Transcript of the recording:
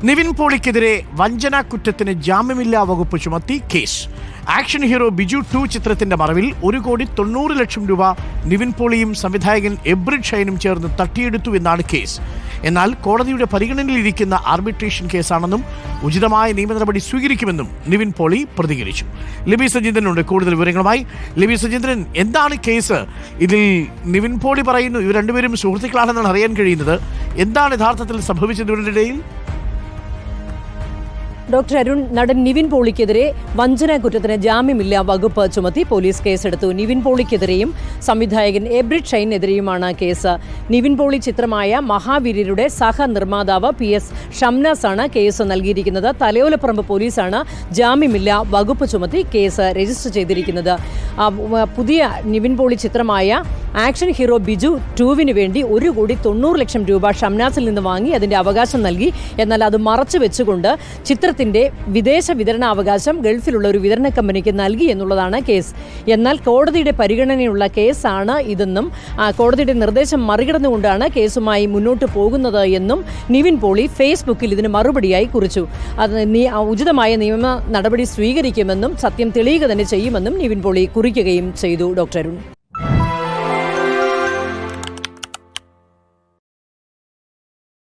നിവിൻ പോളിക്കെതിരെ വഞ്ചനാ കുറ്റത്തിന് ജാമ്യമില്ലാ വകുപ്പ് ചുമത്തി കേസ്. ആക്ഷൻ ഹീറോ ബിജു 2 ചിത്രത്തിന്റെ മറവിൽ 1,90,00,000 രൂപ നിവിൻ പോളിയും സംവിധായകൻ എബ്രിഡ് ഷൈനും ചേർന്ന് തട്ടിയെടുത്തു എന്നാണ് കേസ്. എന്നാൽ കോടതിയുടെ പരിഗണനയിലിരിക്കുന്ന ആർബിട്രേഷൻ കേസാണെന്നും ഉചിതമായ നിയമ നടപടി സ്വീകരിക്കുമെന്നും നിവിൻ പോളി പ്രതികരിച്ചു. ലിബി സജീന്ദ്രനുണ്ട് കൂടുതൽ വിവരങ്ങളുമായി. ലിബി സജീന്ദ്രൻ, എന്താണ് കേസ്? ഇതിൽ നിവിൻ പോളി പറയുന്നു ഇവർ രണ്ടുപേരും സുഹൃത്തുക്കളാണെന്നാണ് അറിയാൻ കഴിയുന്നത്. എന്താണ് യഥാർത്ഥത്തിൽ സംഭവിച്ചത് ഇവരുടെ? ഡോക്ടർ അരുൺ, നടൻ നിവിൻ പോളിക്കെതിരെ വഞ്ചനാ കുറ്റത്തിന് ജാമ്യമില്ലാ വകുപ്പ് ചുമത്തി പോലീസ് കേസെടുത്തു. നിവിൻ പോളിക്കെതിരെയും സംവിധായകൻ എബ്രിഡ് ഷൈനെതിരെയുമാണ് കേസ്. നിവിൻ പോളി ചിത്രമായ മഹാവീര്യരുടെ സഹനിർമ്മാതാവ് PS ഷംനാസ് ആണ് കേസ് നൽകിയിരിക്കുന്നത്. തലയോലപ്പറമ്പ് പോലീസാണ് ജാമ്യമില്ലാ വകുപ്പ് ചുമത്തി കേസ് രജിസ്റ്റർ ചെയ്തിരിക്കുന്നത്. പുതിയ നിവിൻ പോളി ചിത്രമായ ആക്ഷൻ ഹീറോ ബിജു 2 വേണ്ടി 1,90,00,000 രൂപ ഷംനാസിൽ നിന്ന് വാങ്ങി അതിന്റെ അവകാശം നൽകി. എന്നാൽ അത് മറച്ചു വെച്ചുകൊണ്ട് ചിത്രത്തിന്റെ വിദേശ വിതരണാവകാശം ഗൾഫിലുള്ള ഒരു വിതരണ കമ്പനിക്ക് നൽകി എന്നുള്ളതാണ് കേസ്. എന്നാൽ കോടതിയുടെ പരിഗണനയുള്ള കേസാണ് ഇതെന്നും കോടതിയുടെ നിർദ്ദേശം മറികടന്നുകൊണ്ടാണ് കേസുമായി മുന്നോട്ട് പോകുന്നത് എന്നും നിവിൻ പോളി ഫേസ്ബുക്കിൽ ഇതിന് മറുപടിയായി കുറിച്ചു. അത് ഉചിതമായ നിയമ നടപടി സ്വീകരിക്കുമെന്നും സത്യം തെളിയുക തന്നെ ചെയ്യുമെന്നും നിവിൻ പോളി കുറിക്കുകയും ചെയ്തു. ഡോക്ടർ അരുൺ.